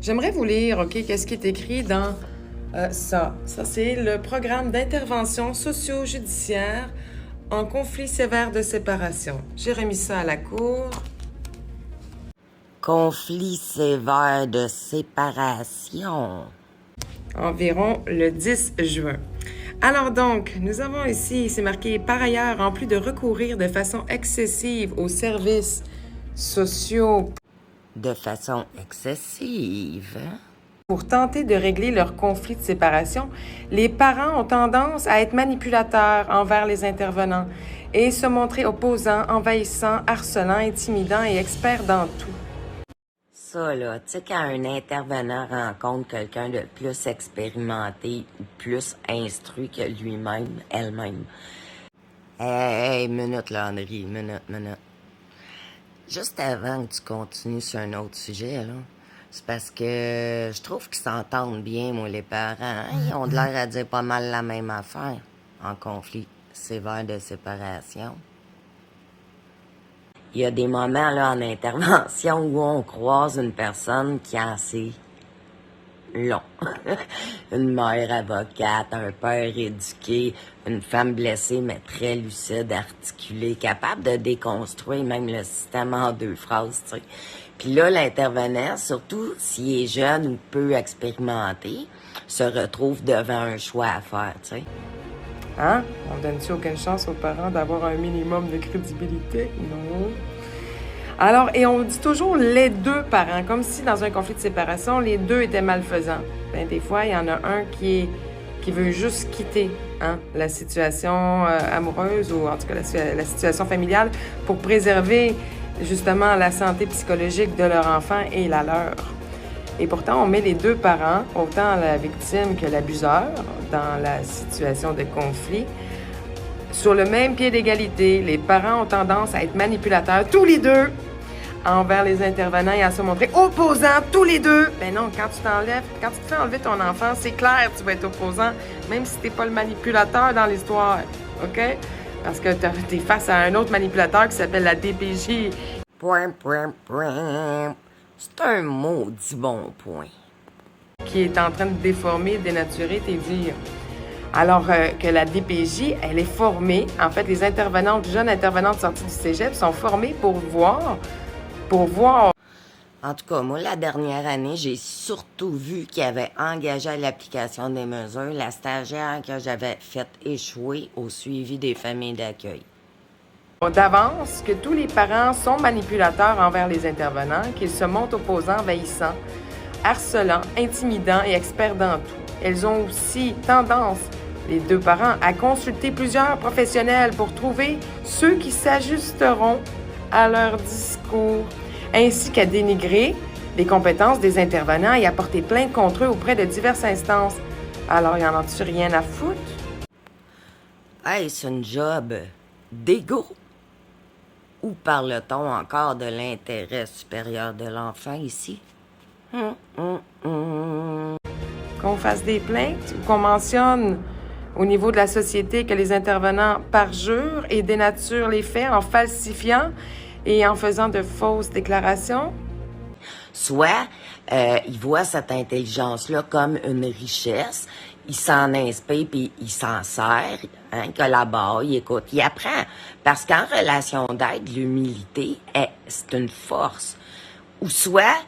J'aimerais vous lire, OK, qu'est-ce qui est écrit dans ça. Ça, c'est le programme d'intervention socio-judiciaire en conflit sévère de séparation. J'ai remis ça à la Cour. Conflit sévère de séparation. Environ le 10 juin. Alors donc, nous avons ici, c'est marqué, par ailleurs, en plus de recourir de façon excessive aux services sociaux De façon excessive. pour tenter de régler leur conflit de séparation, les parents ont tendance à être manipulateurs envers les intervenants et se montrer opposants, envahissants, harcelants, intimidants et experts dans tout. Ça, là, tu sais, quand un intervenant rencontre quelqu'un de plus expérimenté ou plus instruit que lui-même, elle-même. Hey, minute, Landry, minute. Juste avant que tu continues sur un autre sujet, là, c'est parce que je trouve qu'ils s'entendent bien, moi, les parents. Hein? Ils ont de l'air à dire pas mal la même affaire en conflit sévère de séparation. Il y a des moments, là, en intervention où on croise une personne qui a assez long. Une mère avocate, un père éduqué, une femme blessée, mais très lucide, articulée, capable de déconstruire même le système en 2 phrases, tu sais. Puis là, l'intervenant, surtout s'il est jeune ou peu expérimenté, se retrouve devant un choix à faire, tu sais. Hein? On donne-tu aucune chance aux parents d'avoir un minimum de crédibilité? Non. Alors, et on dit toujours les deux parents, comme si dans un conflit de séparation, les deux étaient malfaisants. Ben, des fois, il y en a un qui veut juste quitter la situation amoureuse ou en tout cas la situation familiale pour préserver justement la santé psychologique de leur enfant et la leur. Et pourtant, on met les deux parents, autant la victime que l'abuseur, dans la situation de conflit, sur le même pied d'égalité. Les parents ont tendance à être manipulateurs, tous les deux, envers les intervenants et à se montrer opposants, tous les deux. Ben non, quand tu te fais enlever ton enfant, c'est clair, tu vas être opposant, même si t'es pas le manipulateur dans l'histoire, OK? Parce que t'es face à un autre manipulateur qui s'appelle la DPJ. Point. C'est un maudit bon point. Qui est en train de déformer, dénaturer tes dires. Alors que la DPJ, elle est formée, en fait, les jeunes intervenantes sorties du cégep sont formées pour voir. En tout cas, moi, la dernière année, j'ai surtout vu qu'il avait engagé à l'application des mesures la stagiaire que j'avais fait échouer au suivi des familles d'accueil. D'avance que tous les parents sont manipulateurs envers les intervenants, qu'ils se montrent opposants, envahissants, harcelants, intimidants et experts dans tout. Elles ont aussi tendance, les deux parents, à consulter plusieurs professionnels pour trouver ceux qui s'ajusteront à leur discours, ainsi qu'à dénigrer les compétences des intervenants et à porter plainte contre eux auprès de diverses instances. Alors, y en a-tu rien à foutre? Hey, c'est une job d'égo. Ou parle-t-on encore de l'intérêt supérieur de l'enfant ici? Qu'on fasse des plaintes ou qu'on mentionne au niveau de la société que les intervenants parjurent et dénaturent les faits en falsifiant et en faisant de fausses déclarations? Soit il voit cette intelligence-là comme une richesse, il s'en inspire puis il s'en sert, il collabore, il écoute, il apprend. Parce qu'en relation d'aide, l'humilité, c'est une force. Ou soit,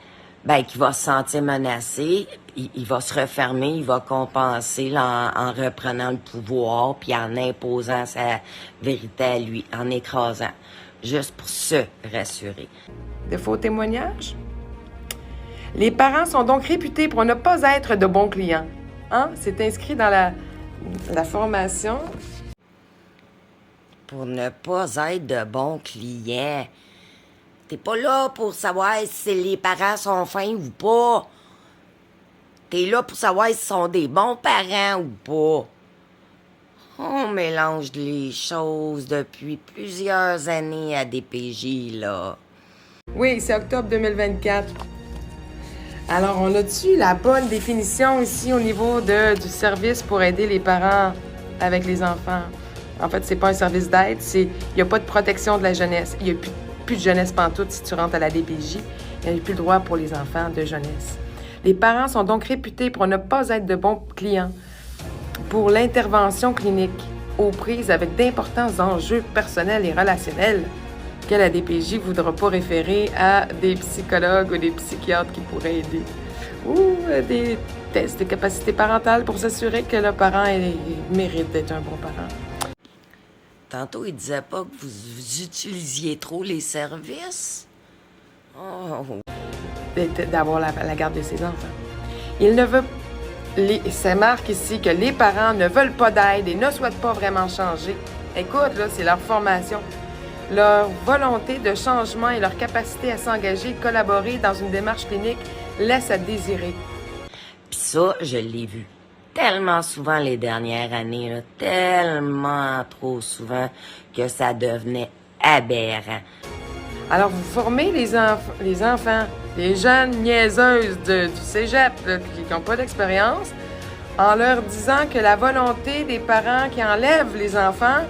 qu'il va se sentir menacé, il va se refermer, il va compenser là, en reprenant le pouvoir puis en imposant sa vérité à lui, en écrasant, juste pour se rassurer. De faux témoignages? Les parents sont donc réputés pour ne pas être de bons clients. C'est inscrit dans la formation. Pour ne pas être de bons clients. T'es pas là pour savoir si les parents sont fins ou pas. T'es là pour savoir s'ils sont des bons parents ou pas. On mélange les choses depuis plusieurs années à DPJ, là. Oui, c'est octobre 2024. Alors, on a-tu la bonne définition ici au niveau du service pour aider les parents avec les enfants? En fait, c'est pas un service d'aide, il n'y a pas de protection de la jeunesse. Il n'y a plus de jeunesse pantoute si tu rentres à la DPJ. Il n'y a plus le droit pour les enfants de jeunesse. Les parents sont donc réputés pour ne pas être de bons clients pour l'intervention clinique, aux prises avec d'importants enjeux personnels et relationnels que la DPJ ne voudra pas référer à des psychologues ou des psychiatres qui pourraient aider. Ou des tests de capacité parentale pour s'assurer que le parent mérite d'être un bon parent. Tantôt, il disait pas que vous utilisiez trop les services? Oh. D'avoir la garde de ses enfants. Ça marque ici que les parents ne veulent pas d'aide et ne souhaitent pas vraiment changer. Écoute, là, c'est leur formation. Leur volonté de changement et leur capacité à s'engager et collaborer dans une démarche clinique laisse à désirer. Puis ça, je l'ai vu tellement souvent les dernières années, là, tellement trop souvent que ça devenait aberrant. Alors, vous formez les enfants, les jeunes niaiseuses du cégep là, qui n'ont pas d'expérience, en leur disant que la volonté des parents qui enlèvent les enfants,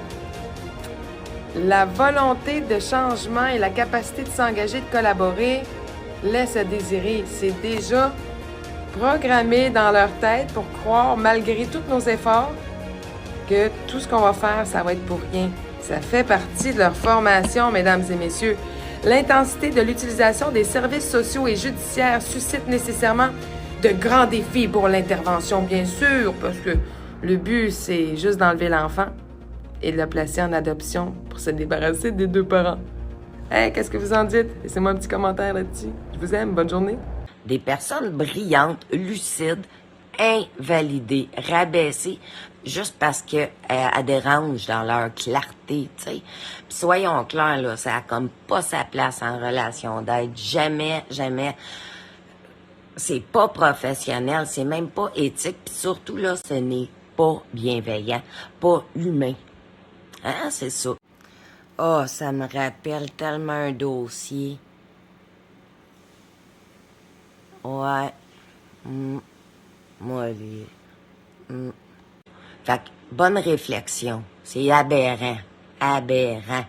la volonté de changement et la capacité de s'engager, de collaborer, laisse à désirer. C'est déjà programmé dans leur tête pour croire, malgré tous nos efforts, que tout ce qu'on va faire, ça va être pour rien. Ça fait partie de leur formation, mesdames et messieurs. L'intensité de l'utilisation des services sociaux et judiciaires suscite nécessairement de grands défis pour l'intervention, bien sûr, parce que le but, c'est juste d'enlever l'enfant et de le placer en adoption pour se débarrasser des deux parents. Hey, qu'est-ce que vous en dites? Laissez-moi un petit commentaire là-dessus. Je vous aime, bonne journée. Des personnes brillantes, lucides, invalidées, rabaissées, juste parce qu'elles dérangent dans leur clarté, tu sais. Puis soyons clairs, là, ça a comme pas sa place en relation d'aide. Jamais, jamais. C'est pas professionnel, c'est même pas éthique, puis surtout, là, ce n'est pas bienveillant, pas humain. Hein, c'est ça. Oh, ça me rappelle tellement un dossier. Ouais. Moi, lui. Fait que, bonne réflexion. C'est aberrant. Aberrant.